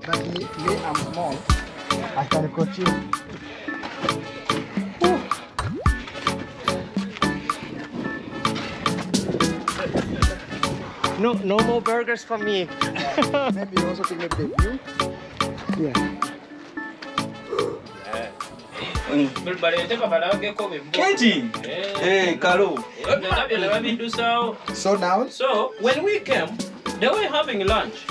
But me, I'm small. I can coach you. No more burgers for me. Maybe you also take maybe the view. Yeah. Kenji! Hey, Karo. So now? So when we came, they were having lunch.